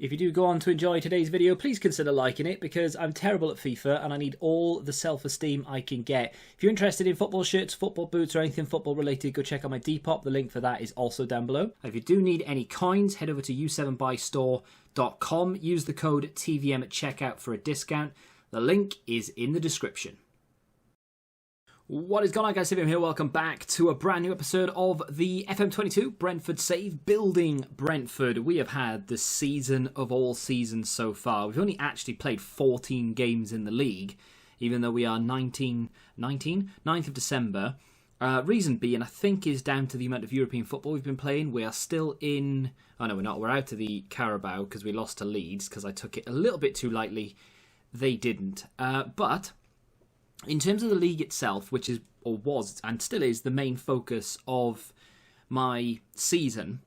If you do go on to enjoy today's video, please consider liking it because I'm terrible at FIFA and I need all the self-esteem I can get. If you're interested in football shirts, football boots or anything football related, go check out my Depop. The link for that is also down below. If you do need any coins, head over to u7buystore.com. Use the code TVM at checkout for a discount. The link is in the description. What is going on, guys? TVM here. Welcome back to a brand new episode of the FM22 Brentford Save Building Brentford. We have had the season of all seasons so far. We've only actually played 14 games in the league, even though we are 9th of December. Reason being, I think, is down to the amount of European football we've been playing. We are still in... Oh, no, we're not. We're out of the Carabao because we lost to Leeds because I took it a little bit too lightly. They didn't. But... in terms of the league itself, which is, or was, and still is, the main focus of my season,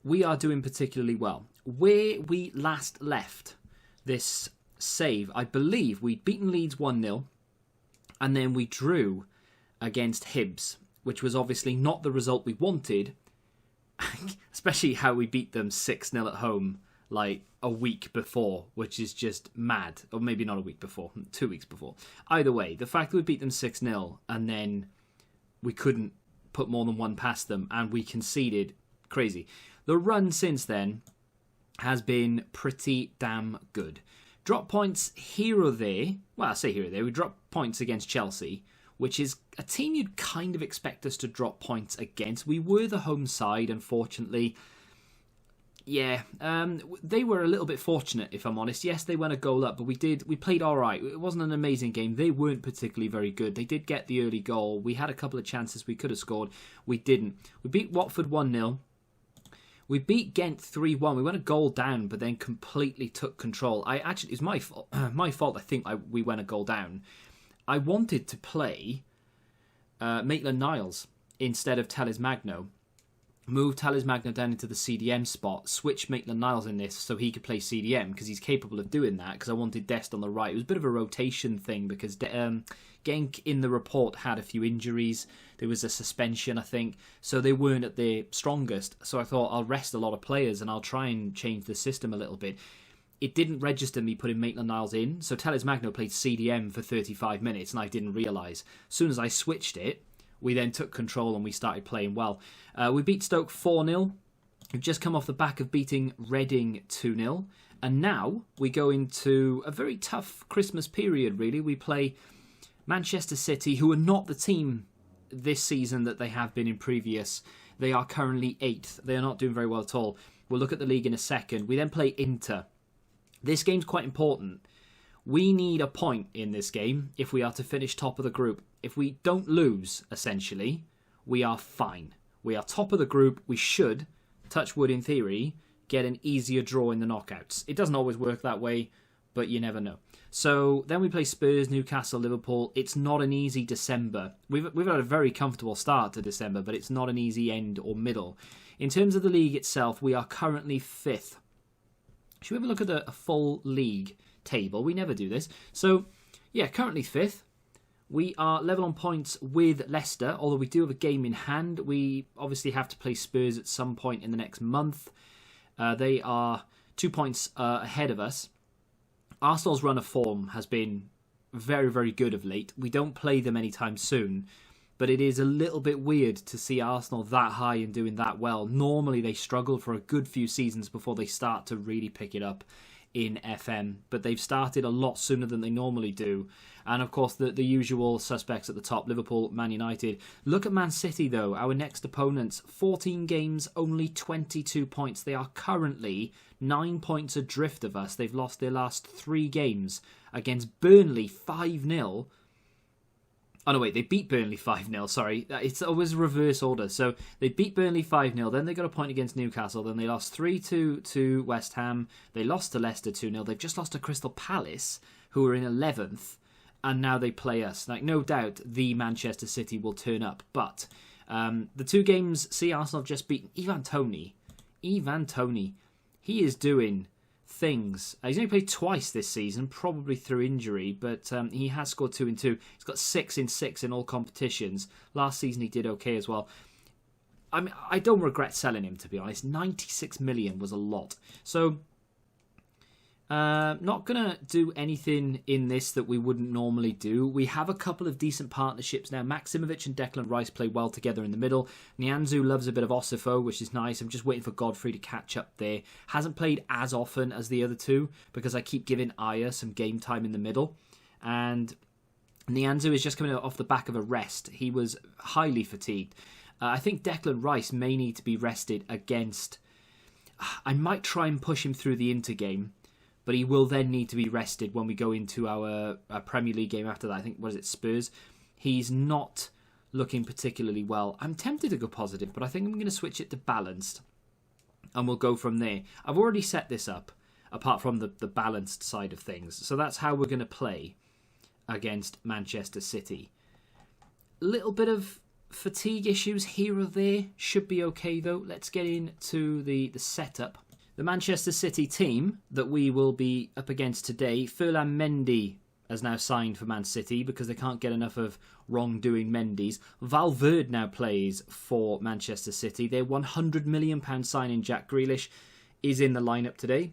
we are doing particularly well. Where we last left this save, I believe we'd beaten Leeds 1-0, and then we drew against Hibs, which was obviously not the result we wanted, especially how we beat them 6-0 at home, like a week before, which is just mad. Or maybe not a week before, 2 weeks before. Either way, the fact that we beat them 6-0 and then we couldn't put more than one past them and we conceded, crazy. The run since then has been pretty damn good. Drop points here or there. Well, I say here or there. We dropped points against Chelsea, which is a team you'd kind of expect us to drop points against. We were the home side, unfortunately. Yeah, they were a little bit fortunate, if I'm honest. Yes, they went a goal up, but we played all right. It wasn't an amazing game. They weren't particularly very good. They did get the early goal. We had a couple of chances we could have scored. We didn't. We beat Watford 1-0. We beat Ghent 3-1. We went a goal down, but then completely took control. It's my fault. My fault, I think, we went a goal down. I wanted to play Maitland-Niles instead of Talismagno. Move Talismagno down into the CDM spot, switch Maitland-Niles in this so he could play CDM because he's capable of doing that because I wanted Dest on the right. It was a bit of a rotation thing because Genk in the report had a few injuries. There was a suspension, I think, so they weren't at their strongest. So I thought I'll rest a lot of players and I'll try and change the system a little bit. It didn't register me putting Maitland-Niles in, so Talismagno played CDM for 35 minutes and I didn't realise. As soon as I switched it, we then took control and we started playing well. We beat Stoke 4-0. We've just come off the back of beating Reading 2-0. And now we go into a very tough Christmas period, really. We play Manchester City, who are not the team this season that they have been in previous. They are currently 8th. They are not doing very well at all. We'll look at the league in a second. We then play Inter. This game's quite important. We need a point in this game if we are to finish top of the group. If we don't lose, essentially, we are fine. We are top of the group. We should, touch wood in theory, get an easier draw in the knockouts. It doesn't always work that way, but you never know. So then we play Spurs, Newcastle, Liverpool. It's not an easy December. We've had a very comfortable start to December, but it's not an easy end or middle. In terms of the league itself, we are currently 5th. Should we have a look at a full league table? We never do this. So, yeah, currently 5th. We are level on points with Leicester, although we do have a game in hand. We obviously have to play Spurs at some point in the next month. They are 2 points ahead of us. Arsenal's run of form has been very, very good of late. We don't play them anytime soon, but it is a little bit weird to see Arsenal that high and doing that well. Normally they struggle for a good few seasons before they start to really pick it up in FM, but they've started a lot sooner than they normally do. And of course the usual suspects at the top, Liverpool, Man United. Look at Man City though, our next opponents, 14 games, only 22 points. They are currently 9 points adrift of us. They've lost their last 3 games against Burnley 5-0. Oh no, wait, they beat Burnley 5-0, sorry. It's always reverse order. So they beat Burnley 5-0, then they got a point against Newcastle, then they lost 3-2 to West Ham, they lost to Leicester 2-0, they've just lost to Crystal Palace, who are in 11th, and now they play us. Like, no doubt the Manchester City will turn up, but the 2 games, see, Arsenal have just beaten Ivan Toney. He is doing things. He's only played twice this season, probably through injury, but he has scored 2 in 2. He's got 6 in 6 in all competitions. Last season he did okay as well. I mean, I don't regret selling him, to be honest. 96 million was a lot. So Not going to do anything in this that we wouldn't normally do. We have a couple of decent partnerships now. Maximovic and Declan Rice play well together in the middle. Nianzou loves a bit of Osifo, which is nice. I'm just waiting for Godfrey to catch up there. Hasn't played as often as the other two because I keep giving Aya some game time in the middle. And Nianzou is just coming off the back of a rest. He was highly fatigued. I think Declan Rice may need to be rested against... I might try and push him through the intergame, but he will then need to be rested when we go into our Premier League game after that. I think, what is it, Spurs? He's not looking particularly well. I'm tempted to go positive, but I think I'm going to switch it to balanced, and we'll go from there. I've already set this up, apart from the balanced side of things. So that's how we're going to play against Manchester City. A little bit of fatigue issues here or there. Should be okay, though. Let's get into the setup. The Manchester City team that we will be up against today, Ferland Mendy has now signed for Man City because they can't get enough of wrongdoing Mendy's. Valverde now plays for Manchester City. Their £100 million signing, Jack Grealish, is in the lineup today.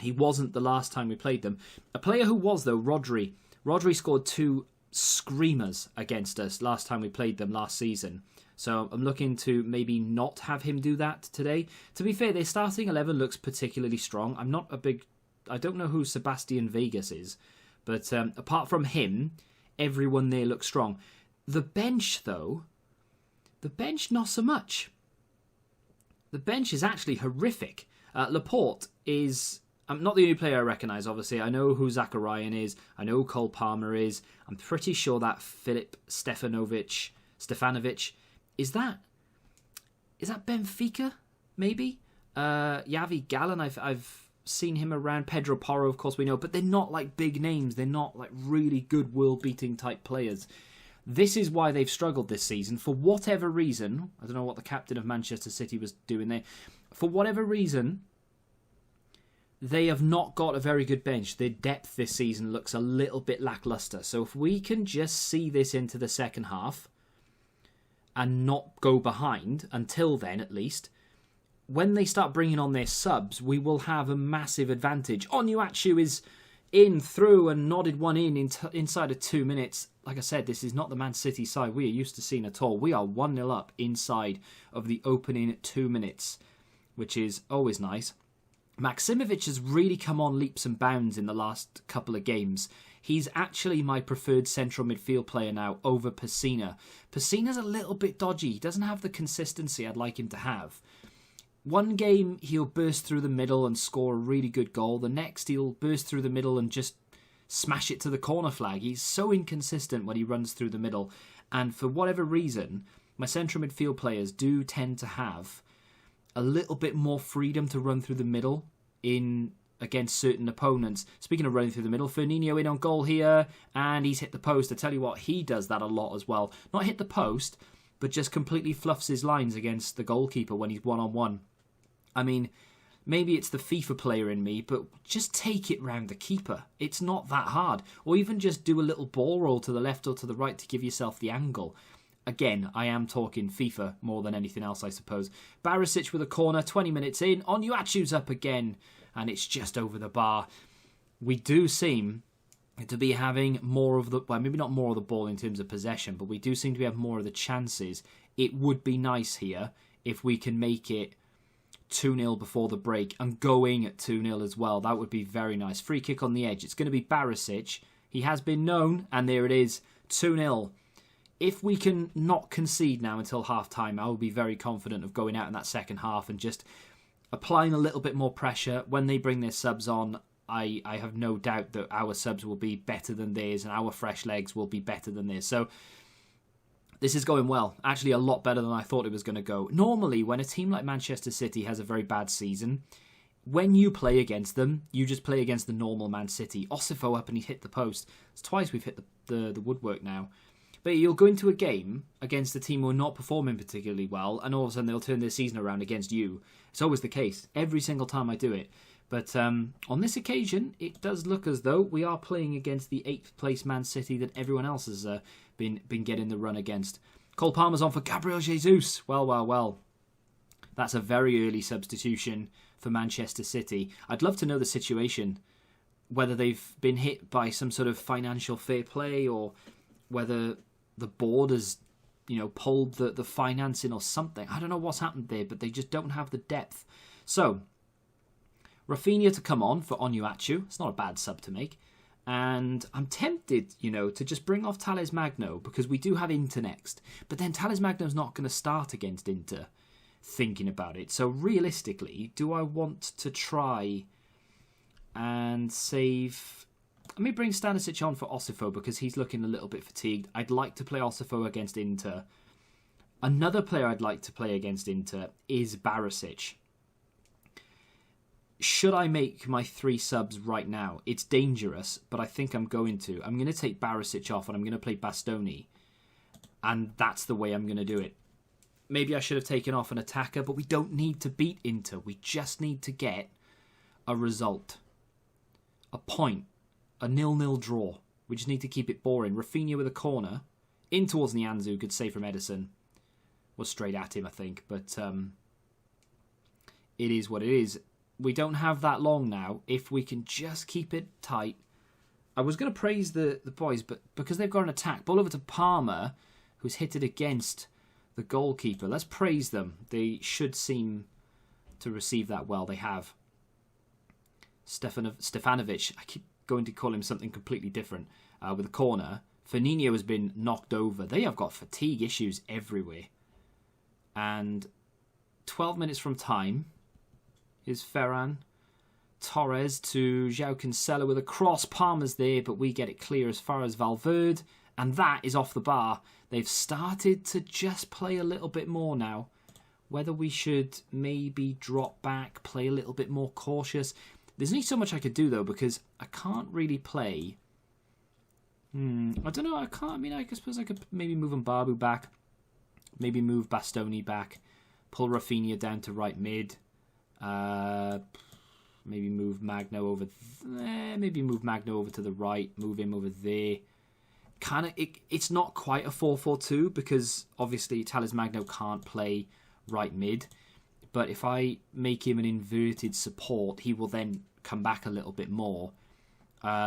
He wasn't the last time we played them. A player who was, though, Rodri. Rodri scored 2 screamers against us last time we played them last season. So I'm looking to maybe not have him do that today. To be fair, their starting 11 looks particularly strong. I don't know who Sebastian Vegas is, but apart from him, everyone there looks strong. The bench, though, not so much. The bench is actually horrific. Laporte is... I'm not the only player I recognise, obviously. I know who Zacharian is. I know who Cole Palmer is. I'm pretty sure that Filip Stefanovic... Is that Benfica, maybe? Javi Gallen, I've seen him around. Pedro Porro, of course, we know. But they're not like big names. They're not like really good world-beating type players. This is why they've struggled this season. For whatever reason, I don't know what the captain of Manchester City was doing there. For whatever reason, they have not got a very good bench. Their depth this season looks a little bit lacklustre. So if we can just see this into the second half and not go behind, until then at least, when they start bringing on their subs, we will have a massive advantage. Onuachu is in, through, and nodded one inside of 2 minutes. Like I said, this is not the Man City side we are used to seeing at all. We are 1-0 up inside of the opening 2 minutes, which is always nice. Maximovic has really come on leaps and bounds in the last couple of games. He's actually my preferred central midfield player now over Pessina. Pessina's a little bit dodgy. He doesn't have the consistency I'd like him to have. One game, he'll burst through the middle and score a really good goal. The next, he'll burst through the middle and just smash it to the corner flag. He's so inconsistent when he runs through the middle. And for whatever reason, my central midfield players do tend to have a little bit more freedom to run through the middle against certain opponents. Speaking of running through the middle, Firmino in on goal here, and he's hit the post. I tell you what, he does that a lot as well. Not hit the post, but just completely fluffs his lines against the goalkeeper when he's one-on-one. I mean, maybe it's the FIFA player in me, but just take it round the keeper. It's not that hard. Or even just do a little ball roll to the left or to the right to give yourself the angle. Again, I am talking FIFA more than anything else, I suppose. Barisic with a corner, 20 minutes in. Onuachu's up again, and it's just over the bar. We do seem to be having more of the... Well, maybe not more of the ball in terms of possession, but we do seem to have more of the chances. It would be nice here if we can make it 2-0 before the break and going at 2-0 as well. That would be very nice. Free kick on the edge. It's going to be Barisic. He has been known, and there it is, 2-0. If we can not concede now until half-time, I will be very confident of going out in that second half and just applying a little bit more pressure. When they bring their subs on, I have no doubt that our subs will be better than theirs and our fresh legs will be better than theirs. So this is going well. Actually, a lot better than I thought it was going to go. Normally, when a team like Manchester City has a very bad season, when you play against them, you just play against the normal Man City. Osifo up and he's hit the post. It's twice we've hit the woodwork now. But you'll go into a game against a team who are not performing particularly well, and all of a sudden they'll turn their season around against you. It's always the case, every single time I do it. But on this occasion, it does look as though we are playing against the 8th place Man City that everyone else has been getting the run against. Cole Palmer's on for Gabriel Jesus. Well. That's a very early substitution for Manchester City. I'd love to know the situation, whether they've been hit by some sort of financial fair play or whether the board has, pulled the financing or something. I don't know what's happened there, but they just don't have the depth. So, Rafinha to come on for Onuachu. It's not a bad sub to make. And I'm tempted, to just bring off Tales Magno because we do have Inter next. But then Tales Magno's not going to start against Inter, thinking about it. So realistically, do I want to try and save... Let me bring Stanisic on for Osifo because he's looking a little bit fatigued. I'd like to play Osifo against Inter. Another player I'd like to play against Inter is Barisic. Should I make my 3 subs right now? It's dangerous, but I think I'm going to. I'm going to take Barisic off and I'm going to play Bastoni. And that's the way I'm going to do it. Maybe I should have taken off an attacker, but we don't need to beat Inter. We just need to get a result. A point. A 0-0 draw. We just need to keep it boring. Rafinha with a corner. In towards Nianzou. Good save from Edison. Was straight at him, I think. But it is what it is. We don't have that long now. If we can just keep it tight. I was going to praise the boys, but because they've got an attack. Ball over to Palmer, who's hit it against the goalkeeper. Let's praise them. They should seem to receive that well. They have. Stefanovic, I keep going to call him something completely different, with a corner. Firmino has been knocked over. They have got fatigue issues everywhere. And 12 minutes from time is Ferran. Torres to João Cancelo with a cross. Palmer's there, but we get it clear as far as Valverde. And that is off the bar. They've started to just play a little bit more now. Whether we should maybe drop back, play a little bit more cautious. There's only so much I could do, though, because I can't really play. I don't know. I can't. I mean, I suppose I could maybe move Mbabu back. Maybe move Bastoni back. Pull Rafinha down to right mid. Maybe move Magno over. Maybe move Magno over to the right. Move him over there. It's not quite a 4-4-2 because obviously Tales Magno can't play right mid. But if I make him an inverted support, he will then come back a little bit more.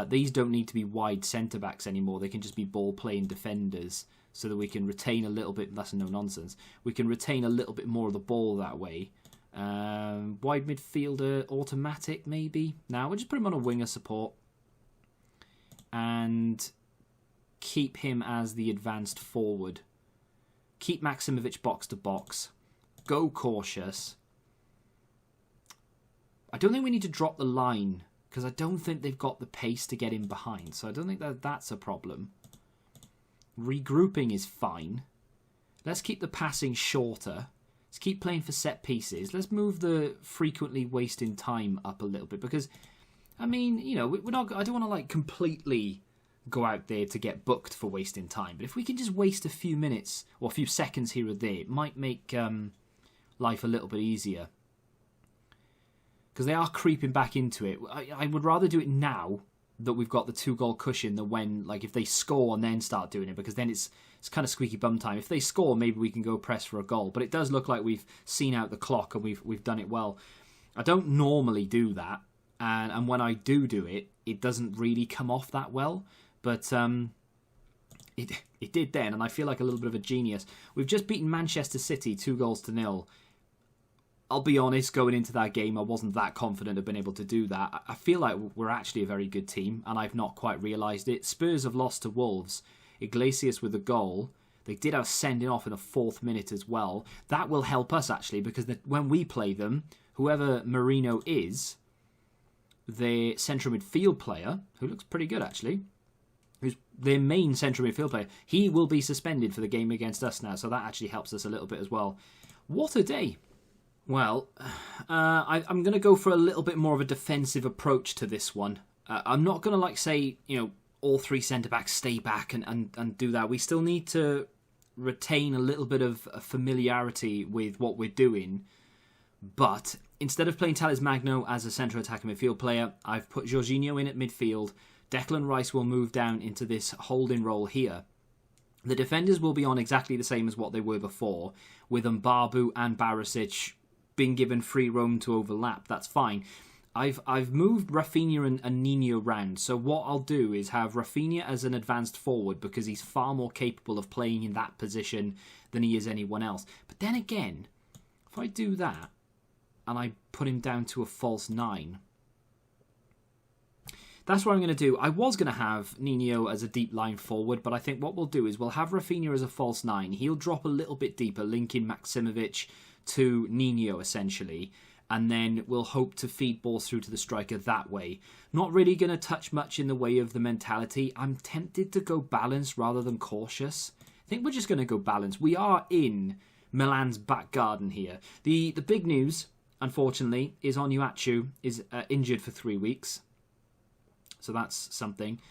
These don't need to be wide centre-backs anymore. They can just be ball-playing defenders so that we can retain a little bit... That's no nonsense. We can retain a little bit more of the ball that way. Wide midfielder, automatic maybe. Now, we'll just put him on a winger support. And keep him as the advanced forward. Keep Maximovic box to box. Go cautious. I don't think we need to drop the line because I don't think they've got the pace to get in behind. So I don't think that's a problem. Regrouping is fine. Let's keep the passing shorter. Let's keep playing for set pieces. Let's move the frequently wasting time up a little bit because, I mean, we're not. I don't want to like completely go out there to get booked for wasting time. But if we can just waste a few minutes or a few seconds here or there, it might make life a little bit easier. Because they are creeping back into it. I would rather do it now that we've got the 2-goal cushion than when, like, if they score and then start doing it, because then it's kind of squeaky bum time. If they score, maybe we can go press for a goal. But it does look like we've seen out the clock and we've done it well. I don't normally do that, and when I do it, it doesn't really come off that well. But it did then, and I feel like a little bit of a genius. We've just beaten Manchester City 2-0. I'll be honest, going into that game, I wasn't that confident of being able to do that. I feel like we're actually a very good team, and I've not quite realised it. Spurs have lost to Wolves. Iglesias with a goal. They did have sending off in the 4th minute as well. That will help us, actually, because when we play them, whoever Marino is, their central midfield player, who looks pretty good, actually, who's their main central midfield player, he will be suspended for the game against us now, so that actually helps us a little bit as well. What a day. Well, I'm going to go for a little bit more of a defensive approach to this one. I'm not going to say, all 3 centre-backs stay back and do that. We still need to retain a little bit of familiarity with what we're doing. But instead of playing Tales Magno as a central attacking midfield player, I've put Jorginho in at midfield. Declan Rice will move down into this holding role here. The defenders will be on exactly the same as what they were before, with Mbabu and Barisic been given free roam to overlap. That's fine. I've moved Rafinha and Nino round. So what I'll do is have Rafinha as an advanced forward because he's far more capable of playing in that position than he is anyone else. But then again, if I do that and I put him down to a false 9, that's what I'm going to do. I was going to have Nino as a deep line forward, but I think what we'll do is we'll have Rafinha as a false 9. He'll drop a little bit deeper, linking Maksimovic to Nino essentially, and then we'll hope to feed balls through to the striker that way. Not really going to touch much in the way of the mentality. I'm tempted to go balanced rather than cautious. I think we're just going to go balanced. We are in Milan's back garden here. The big news, unfortunately, is Onuachu is injured for 3 weeks. So that's something.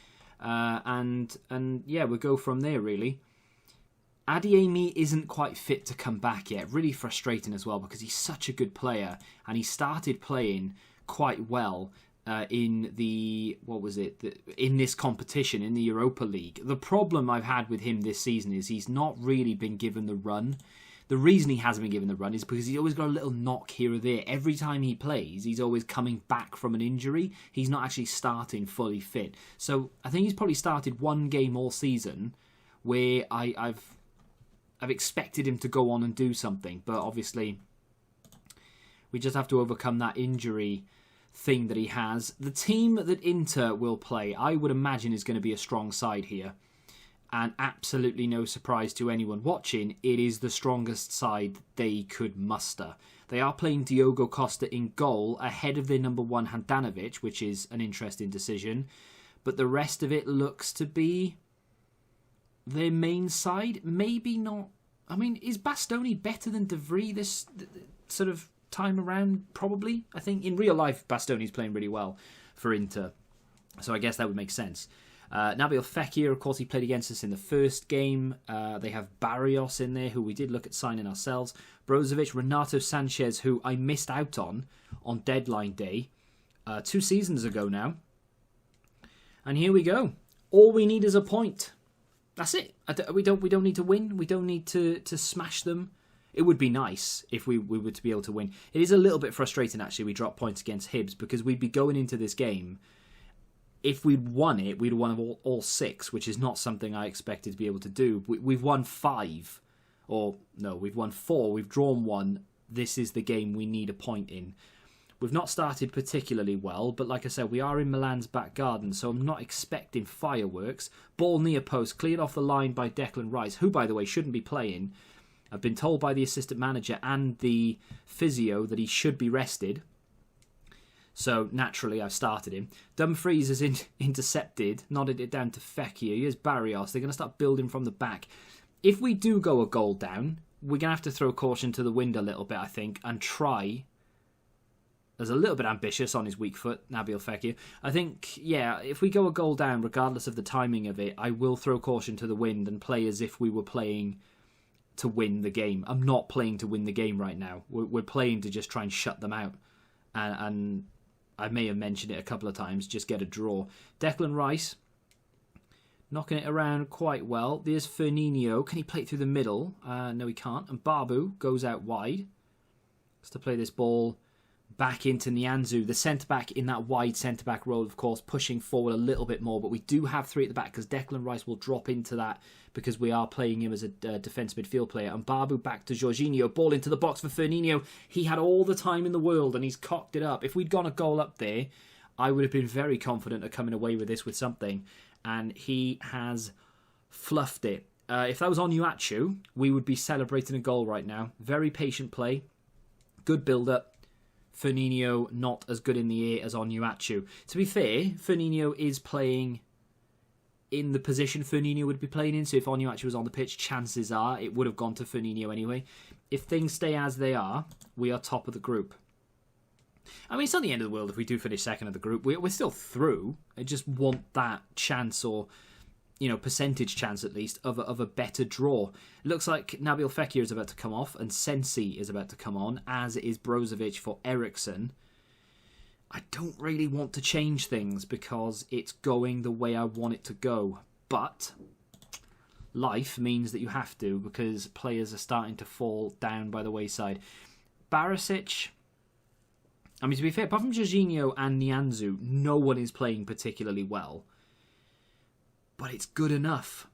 And yeah, we'll go from there, really. Adeyemi isn't quite fit to come back yet. Really frustrating as well because he's such a good player. And he started playing quite well in the... What was it? In this competition, in the Europa League. The problem I've had with him this season is he's not really been given the run. The reason he hasn't been given the run is because he's always got a little knock here or there. Every time he plays, he's always coming back from an injury. He's not actually starting fully fit. So I think he's probably started one game all season where I've expected him to go on and do something. But obviously, we just have to overcome that injury thing that he has. The team that Inter will play, I would imagine, is going to be a strong side here. And absolutely no surprise to anyone watching, it is the strongest side they could muster. They are playing Diogo Costa in goal ahead of their number 1 Handanovic, which is an interesting decision. But the rest of it looks to be their main side. Maybe not. I mean, is Bastoni better than De Vrij this sort of time around? Probably. I think in real life, Bastoni's playing really well for Inter. So I guess that would make sense. Nabil Fekir, of course, he played against us in the first game. They have Barrios in there, who we did look at signing ourselves. Brozovic, Renato Sanchez, who I missed out on deadline day 2 seasons ago now. And here we go. All we need is a point. That's it. We don't need to win. We don't need to smash them. It would be nice if we were to be able to win. It is a little bit frustrating, actually, we drop points against Hibs, because we'd be going into this game. If we'd won it, we'd have won all 6, which is not something I expected to be able to do. We've won 5. Or, no, we've won 4. We've drawn 1. This is the game we need a point in. We've not started particularly well, but like I said, we are in Milan's back garden, so I'm not expecting fireworks. Ball near post, cleared off the line by Declan Rice, who, by the way, shouldn't be playing. I've been told by the assistant manager and the physio that he should be rested. So, naturally, I've started him. Dumfries has intercepted, nodded it down to Fekir. Here's Barrios. They're going to start building from the back. If we do go a goal down, we're going to have to throw caution to the wind a little bit, I think, and try. There's a little bit ambitious on his weak foot, Nabil Fekir. I think, yeah, if we go a goal down, regardless of the timing of it, I will throw caution to the wind and play as if we were playing to win the game. I'm not playing to win the game right now. We're playing to just try and shut them out. And I may have mentioned it a couple of times, just get a draw. Declan Rice, knocking it around quite well. There's Firmino. Can he play it through the middle? No, he can't. And Babu goes out wide. Has to play this ball back into Nianzou, the centre-back in that wide centre-back role, of course, pushing forward a little bit more. But we do have 3 at the back because Declan Rice will drop into that because we are playing him as a defence midfield player. And Babu back to Jorginho, ball into the box for Firmino. He had all the time in the world and he's cocked it up. If we'd gone a goal up there, I would have been very confident of coming away with this with something. And he has fluffed it. If that was Onuachu, we would be celebrating a goal right now. Very patient play. Good build-up. Firmino not as good in the air as Onuachu. To be fair, Firmino is playing in the position Firmino would be playing in, so if Onuachu was on the pitch, chances are it would have gone to Firmino anyway. If things stay as they are, we are top of the group. I mean, it's not the end of the world if we do finish second of the group. We're still through. I just want that chance, or percentage chance at least, of a better draw. It looks like Nabil Fekir is about to come off and Sensi is about to come on, as is Brozovic for Eriksson. I don't really want to change things because it's going the way I want it to go. But life means that you have to, because players are starting to fall down by the wayside. Barisic, I mean, to be fair, apart from Jorginho and Nianzou, no one is playing particularly well. But it's good enough.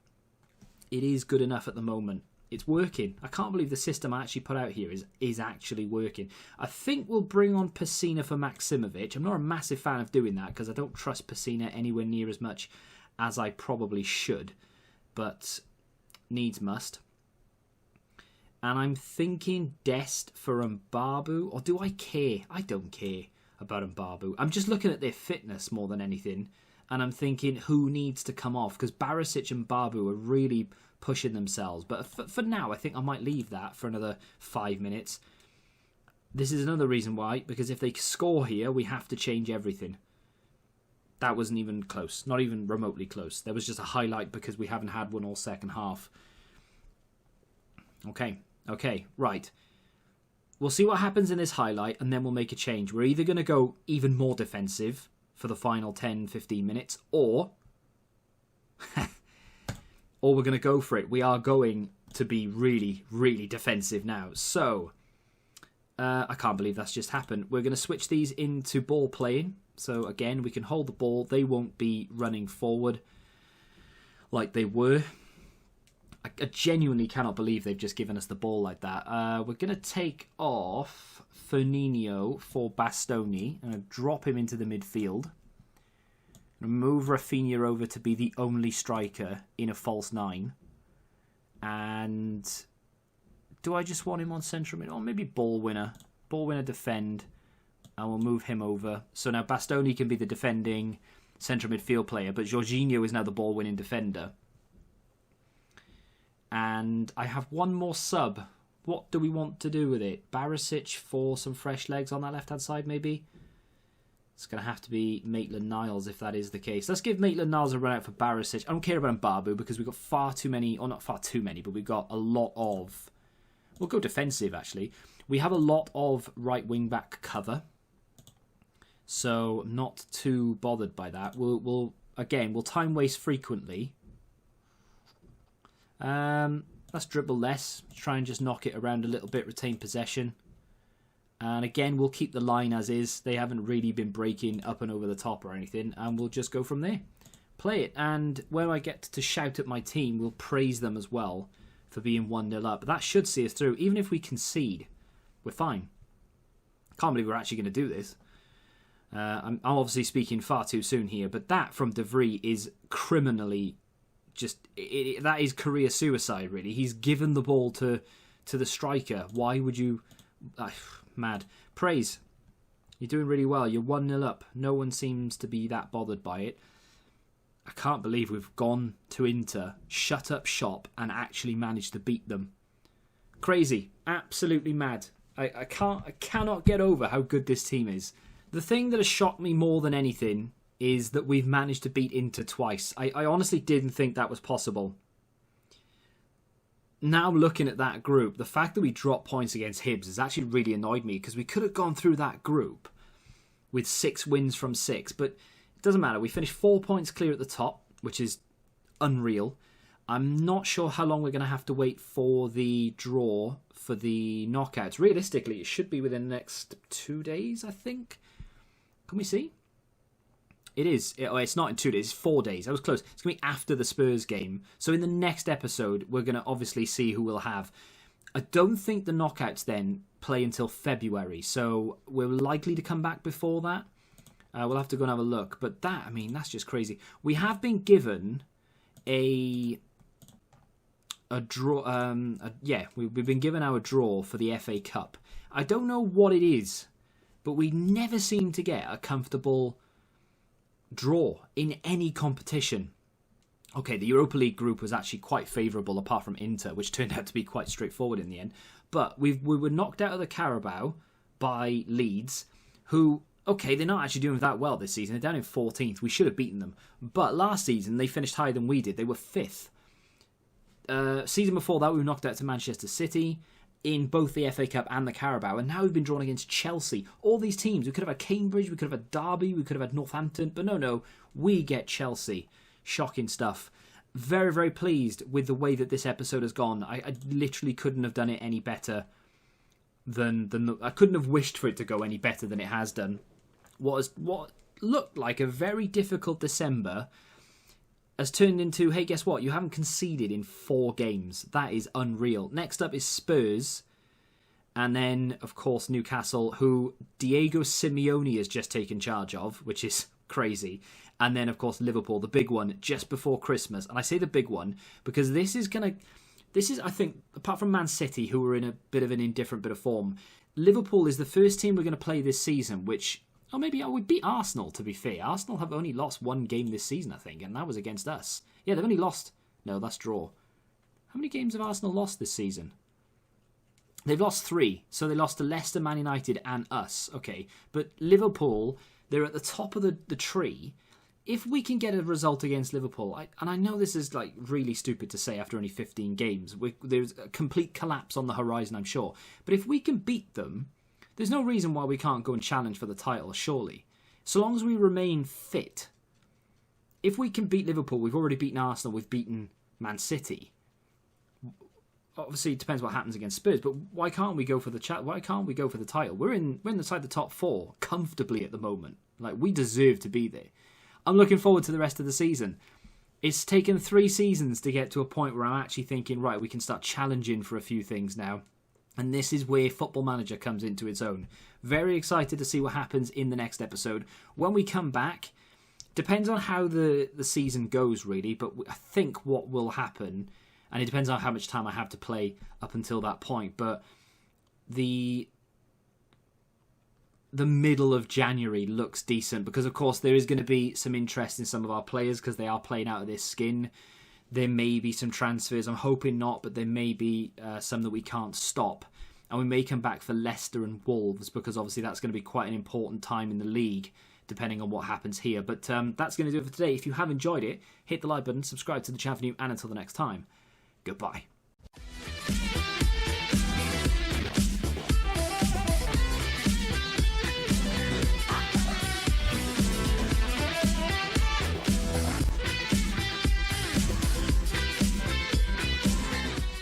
It is good enough at the moment. It's working. I can't believe the system I actually put out here is actually working. I think we'll bring on Pacina for Maksimovic. I'm not a massive fan of doing that because I don't trust Pacina anywhere near as much as I probably should. But needs must. And I'm thinking Dest for Mbabu. Or do I care? I don't care about Mbabu. I'm just looking at their fitness more than anything. And I'm thinking who needs to come off. Because Barisic and Mbabu are really pushing themselves. But for now, I think I might leave that for another 5 minutes. This is another reason why. Because if they score here, we have to change everything. That wasn't even close. Not even remotely close. There was just a highlight because we haven't had one all second half. Okay, right. We'll see what happens in this highlight and then we'll make a change. We're either going to go even more defensive for the final 10-15 minutes or or we're going to go for it. We are going to be really, really defensive now. So, I can't believe that's just happened. We're going to switch these into ball playing. So, again, we can hold the ball. They won't be running forward like they were. I genuinely cannot believe they've just given us the ball like that. We're going to take off Firmino for Bastoni and drop him into the midfield. Move Rafinha over to be the only striker in a false nine. And do I just want him on central mid? Or maybe ball winner. Ball winner defend. And we'll move him over. So now Bastoni can be the defending central midfield player, but Jorginho is now the ball winning defender. And I have one more sub. What do we want to do with it? Barisic for some fresh legs on that left-hand side, maybe? It's going to have to be Maitland-Niles if that is the case. Let's give Maitland-Niles a run out for Barisic. I don't care about Mbabu because we've got far too many, or not far too many, but we've got a lot of... We'll go defensive, actually. We have a lot of right wing-back cover. So, not too bothered by that. We'll time waste frequently. Let's dribble less. Try and just knock it around a little bit. Retain possession. And again, we'll keep the line as is. They haven't really been breaking up and over the top or anything. And we'll just go from there. Play it. And when I get to shout at my team, we'll praise them as well for being 1-0 up. But that should see us through. Even if we concede, we're fine. Can't believe we're actually going to do this. I'm obviously speaking far too soon here. But that from De Vries is criminally... that is career suicide, really. He's given the ball to the striker. Why would you... mad. Praise. You're doing really well. You're 1-0 up. No one seems to be that bothered by it. I can't believe we've gone to Inter, shut up shop, and actually managed to beat them. Crazy. Absolutely mad. I cannot get over how good this team is. The thing that has shocked me more than anything is that we've managed to beat Inter twice. I honestly didn't think that was possible. Now looking at that group, the fact that we dropped points against Hibs has actually really annoyed me because we could have gone through that group with 6 wins from 6, but it doesn't matter. We finished 4 points clear at the top, which is unreal. I'm not sure how long we're going to have to wait for the draw for the knockouts. Realistically, it should be within the next 2 days, I think. Can we see? It is. It's not in 2 days. It's 4 days. I was close. It's going to be after the Spurs game. So in the next episode, we're going to obviously see who we'll have. I don't think the knockouts then play until February. So we're likely to come back before that. We'll have to go and have a look. But that's just crazy. We have been given a draw. We've been given our draw for the FA Cup. I don't know what it is, but we never seem to get a comfortable draw in any competition. Okay, the Europa League group was actually quite favourable apart from Inter, which turned out to be quite straightforward in the end. But we were knocked out of the Carabao by Leeds, who, okay, they're not actually doing that well this season. They're down in 14th. We should have beaten them. But last season, they finished higher than we did. They were 5th. Season before that, we were knocked out to Manchester City in both the FA Cup and the Carabao, and now we've been drawn against Chelsea. All these teams, we could have had Cambridge, we could have had Derby, we could have had Northampton, but no, we get Chelsea. Shocking stuff. Very, very pleased with the way that this episode has gone. I literally couldn't have done it any better. than I couldn't have wished for it to go any better than it has done. What looked like a very difficult December has turned into, hey, guess what? You haven't conceded in 4 games. That is unreal. Next up is Spurs. And then, of course, Newcastle, who Diego Simeone has just taken charge of, which is crazy. And then, of course, Liverpool, the big one, just before Christmas. And I say the big one because this is, I think, apart from Man City, who are in a bit of an indifferent bit of form, Liverpool is the first team we're going to play this season, which, or maybe I would beat Arsenal, to be fair. Arsenal have only lost 1 game this season, I think, and that was against us. Yeah, they've only lost, no, that's draw. How many games have Arsenal lost this season? They've lost 3, so they lost to Leicester, Man United and us. Okay, but Liverpool, they're at the top of the tree. If we can get a result against Liverpool, and I know this is like really stupid to say after only 15 games, there's a complete collapse on the horizon, I'm sure. But if we can beat them, there's no reason why we can't go and challenge for the title, surely. So long as we remain fit. If we can beat Liverpool, we've already beaten Arsenal, we've beaten Man City. Obviously, it depends what happens against Spurs, but why can't we go for the Why can't we go for the title? We're inside the top 4 comfortably at the moment. Like, we deserve to be there. I'm looking forward to the rest of the season. It's taken 3 seasons to get to a point where I'm actually thinking, right, we can start challenging for a few things now. And this is where Football Manager comes into its own. Very excited to see what happens in the next episode. When we come back, depends on how the season goes, really, but I think what will happen, and it depends on how much time I have to play up until that point, but the middle of January looks decent because, of course, there is going to be some interest in some of our players because they are playing out of their skin. There may be some transfers. I'm hoping not, but there may be some that we can't stop. And we may come back for Leicester and Wolves because, obviously, that's going to be quite an important time in the league, depending on what happens here. But that's going to do it for today. If you have enjoyed it, hit the like button, subscribe to the channel, and until the next time, goodbye.